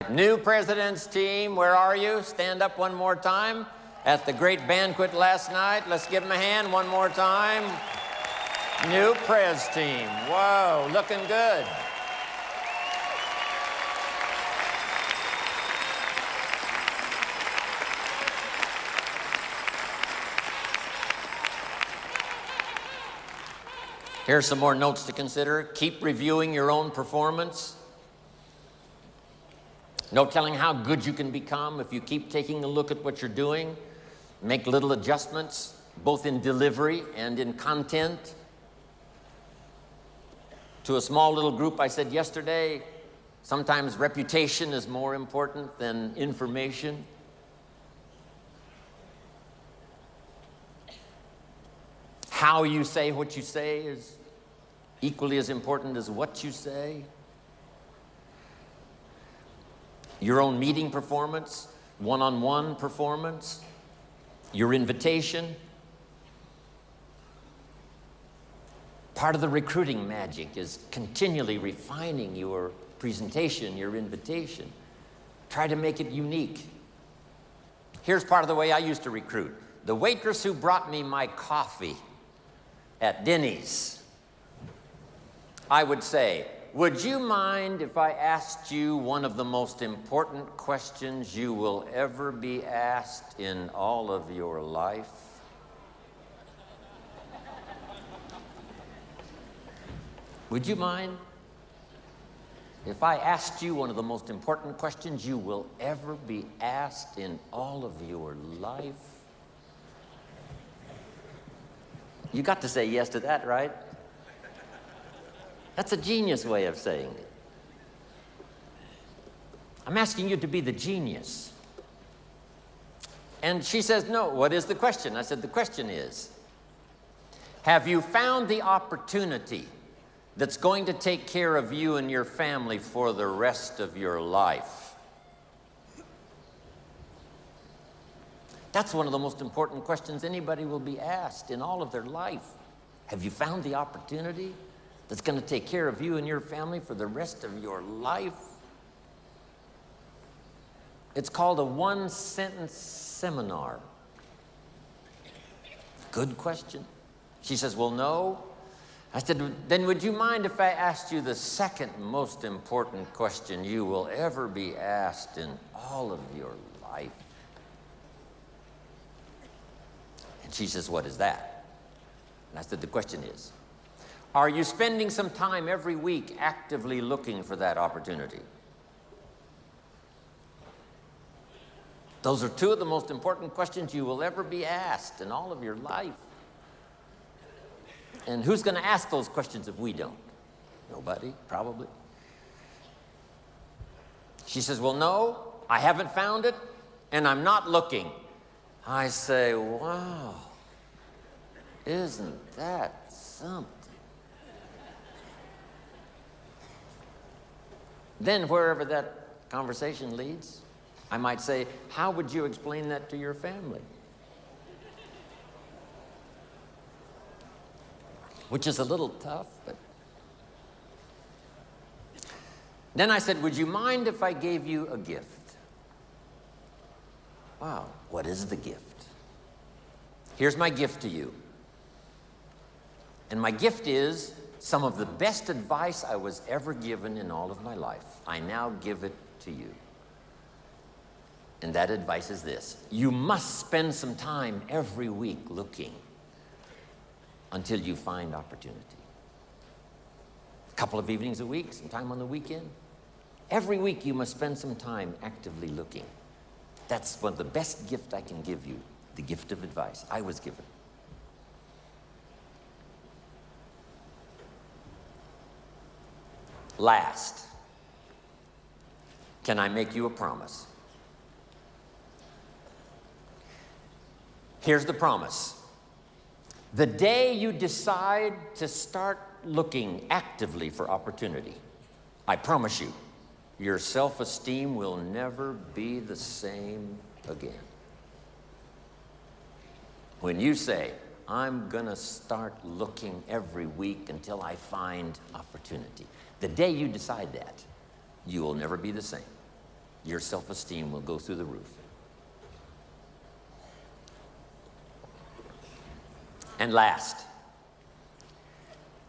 New president's team, where are you? Stand up one more time. At the great banquet last night, let's give them a hand one more time. New pres team, whoa, looking good. Here's some more notes to consider. Keep reviewing your own performance. No telling how good you can become if you keep taking a look at what you're doing. Make little adjustments, both in delivery and in content. To a small little group I said yesterday, sometimes reputation is more important than information. How you say what you say is equally as important as what you say. Your own meeting performance, one-on-one performance, your invitation. Part of the recruiting magic is continually refining your presentation, your invitation. Try to make it unique. Here's part of the way I used to recruit. The waitress who brought me my coffee at Denny's, I would say, would you mind if I asked you one of the most important questions you will ever be asked in all of your life? Would you mind if I asked you one of the most important questions you will ever be asked in all of your life? You got to say yes to that, right? That's a genius way of saying it. I'm asking you to be the genius. And she says, no, what is the question? I said, the question is, have you found the opportunity that's going to take care of you and your family for the rest of your life? That's one of the most important questions anybody will be asked in all of their life. Have you found the opportunity that's going to take care of you and your family for the rest of your life? It's called a one-sentence seminar. Good question. She says, well, no. I said, then would you mind if I asked you the second most important question you will ever be asked in all of your life? And she says, what is that? And I said, the question is, are you spending some time every week actively looking for that opportunity? Those are two of the most important questions you will ever be asked in all of your life. And who's going to ask those questions if we don't? Nobody, probably. She says, well, no, I haven't found it, and I'm not looking. I say, wow, isn't that something? Then wherever that conversation leads, I might say, how would you explain that to your family? Which is a little tough, but... Then I said, would you mind if I gave you a gift? Wow, what is the gift? Here's my gift to you. And my gift is some of the best advice I was ever given in all of my life. I now give it to you. And that advice is this: you must spend some time every week looking until you find opportunity. A couple of evenings a week, some time on the weekend. Every week you must spend some time actively looking. That's one of the best gifts I can give you, the gift of advice I was given. Last, can I make you a promise? Here's the promise. The day you decide to start looking actively for opportunity, I promise you, your self-esteem will never be the same again. When you say, I'm gonna start looking every week until I find opportunity, the day you decide that, you will never be the same. your self-esteem will go through the roof. And last,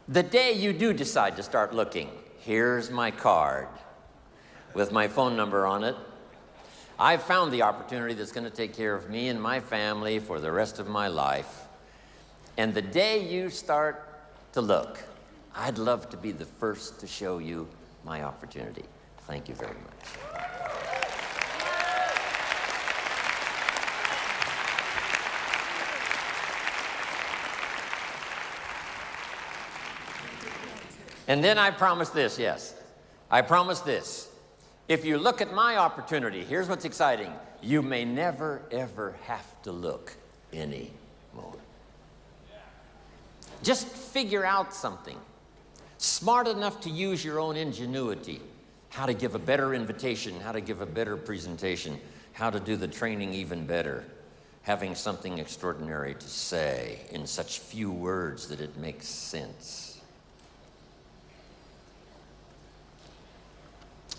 the day you do decide to start looking, here's my card with my phone number on it. I've found the opportunity that's going to take care of me and my family for the rest of my life. And the day you start to look, I'd love to be the first to show you my opportunity. Thank you very much. And then I promise this, yes. I promise this. If you look at my opportunity, here's what's exciting. You may never, ever have to look anymore. Just figure out something. Smart enough to use your own ingenuity. How to give a better invitation, how to give a better presentation, how to do the training even better. Having something extraordinary to say in such few words that it makes sense.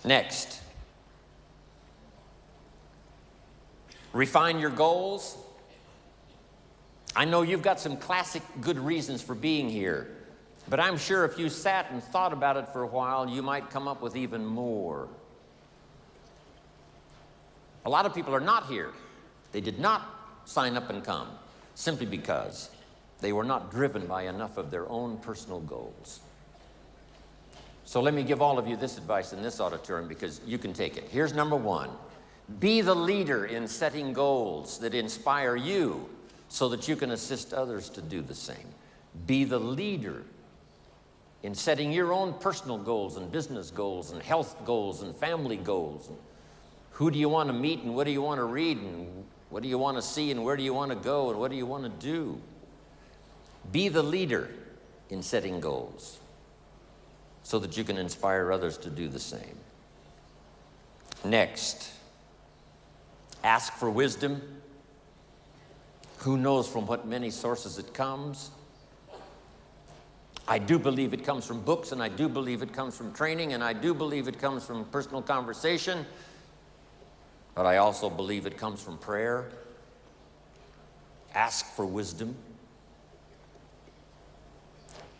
Next, refine your goals. I know you've got some classic good reasons for being here, but I'm sure if you sat and thought about it for a while, you might come up with even more. A lot of people are not here. They did not sign up and come simply because they were not driven by enough of their own personal goals. So let me give all of you this advice in this auditorium because you can take it. Here's number one. Be the leader in setting goals that inspire you so that you can assist others to do the same. Be the leader in setting your own personal goals and business goals and health goals and family goals. Who do you want to meet and what do you want to read and what do you want to see and where do you want to go and what do you want to do? Be the leader in setting goals so that you can inspire others to do the same. Next, ask for wisdom. Who knows from what many sources it comes? I do believe it comes from books, and I do believe it comes from training, and I do believe it comes from personal conversation, but I also believe it comes from prayer. Ask for wisdom.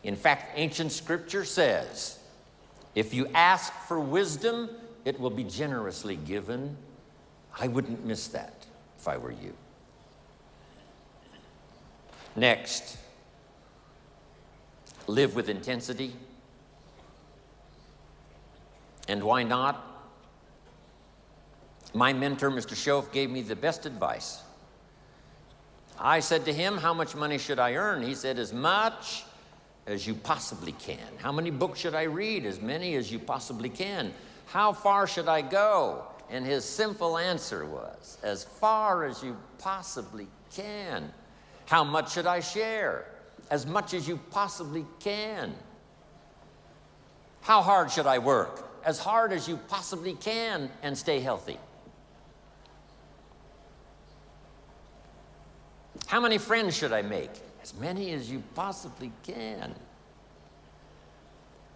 In fact, ancient scripture says, if you ask for wisdom, it will be generously given. I wouldn't miss that if I were you. Next, live with intensity. And why not? My mentor, Mr. Schoaf, gave me the best advice. I said to him, how much money should I earn? He said, as much as you possibly can. How many books should I read? As many as you possibly can. How far should I go? And his simple answer was, as far as you possibly can. How much should I share? As much as you possibly can. How hard should I work? As hard as you possibly can and stay healthy. How many friends should I make? As many as you possibly can.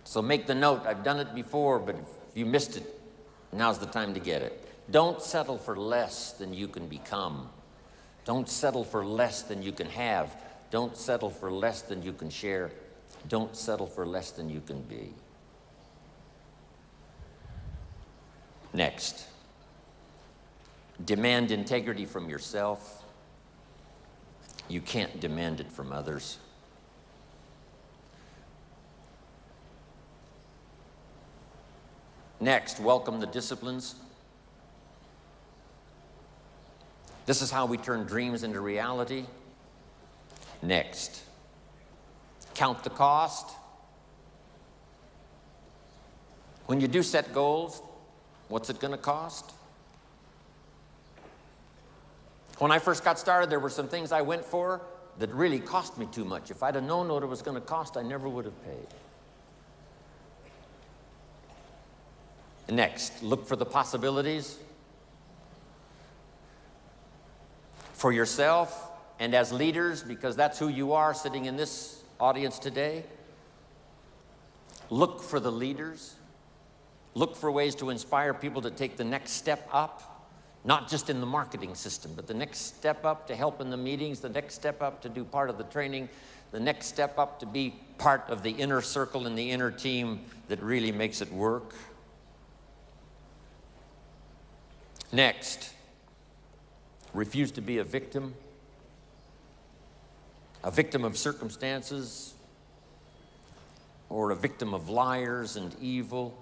So make the note. I've done it before, but if you missed it, now's the time to get it. Don't settle for less than you can become. Don't settle for less than you can have. Don't settle for less than you can share. Don't settle for less than you can be. Next, demand integrity from yourself. You can't demand it from others. Next, welcome the disciplines. This is how we turn dreams into reality. Next, count the cost. When you do set goals, what's it going to cost? When I first got started, there were some things I went for that really cost me too much. If I'd have known what it was going to cost, I never would have paid. Next, look for the possibilities for yourself and as leaders, because that's who you are sitting in this audience today. Look for the leaders look for ways to inspire people to take the next step up, not just in the marketing system, but the next step up to help in the meetings, the next step up to do part of the training, the next step up to be part of the inner circle and the inner team that really makes it work. Next, refuse to be a victim of circumstances, or a victim of liars and evil.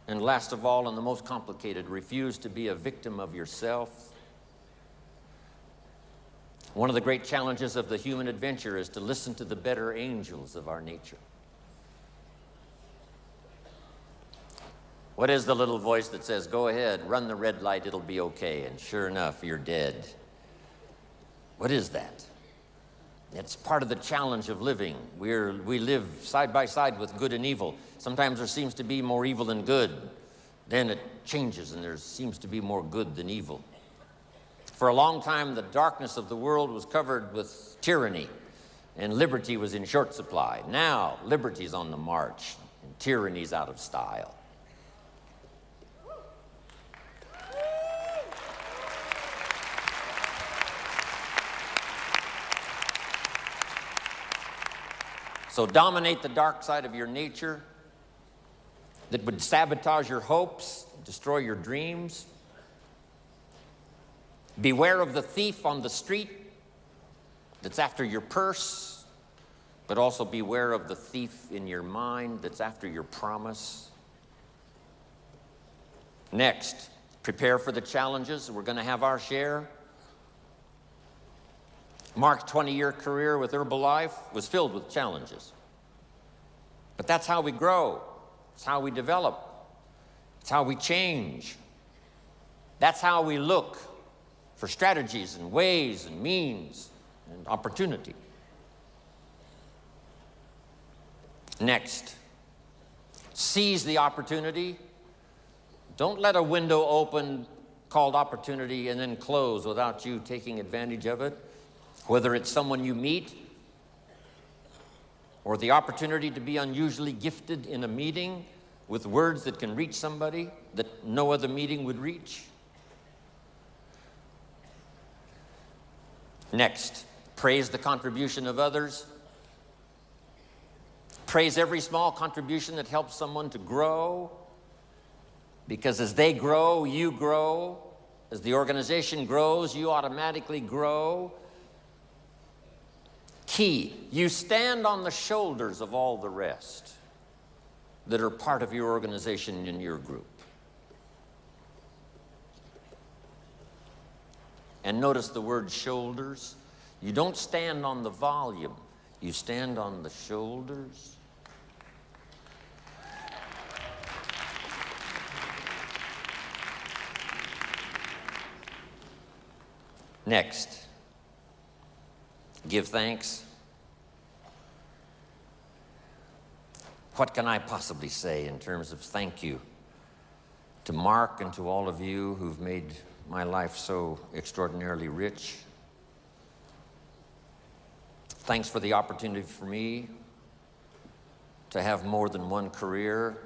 And last of all, and the most complicated, refuse to be a victim of yourself. One of the great challenges of the human adventure is to listen to the better angels of our nature. What is the little voice that says, go ahead, run the red light, it'll be okay, and sure enough, you're dead? What is that? It's part of the challenge of living. We live side by side with good and evil. Sometimes there seems to be more evil than good. Then it changes and there seems to be more good than evil. For a long time, the darkness of the world was covered with tyranny, and liberty was in short supply. Now, liberty's on the march, and tyranny's out of style. So dominate the dark side of your nature that would sabotage your hopes, destroy your dreams. Beware of the thief on the street that's after your purse, but also beware of the thief in your mind that's after your promise. Next, prepare for the challenges. We're going to have our share. Mark's 20-year career with HERBALIFE was filled with challenges. But that's how we grow. It's how we develop. It's how we change. That's how we look for strategies and ways and means and opportunity. Next, seize the opportunity. Don't let a window open called opportunity and then close without you taking advantage of it. Whether it's someone you meet, or the opportunity to be unusually gifted in a meeting with words that can reach somebody that no other meeting would reach. Next, praise the contribution of others. Praise every small contribution that helps someone to grow, because as they grow, you grow. As the organization grows, you automatically grow. Key, you stand on the shoulders of all the rest that are part of your organization and your group. And notice the word shoulders. You don't stand on the volume, you stand on the shoulders. Next, give thanks. What can I possibly say in terms of thank you to Mark and to all of you who've made my life so extraordinarily rich? Thanks for the opportunity for me to have more than one career.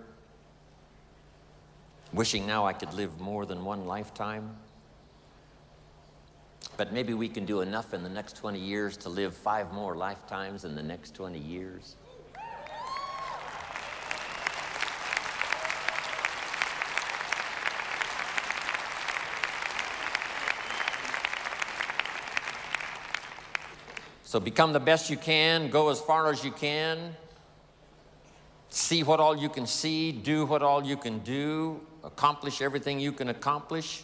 Wishing now I could live more than one lifetime. But maybe we can do enough in the next 20 years to live 5 more lifetimes in the next 20 years. So become the best you can, go as far as you can, see what all you can see, do what all you can do, accomplish everything you can accomplish.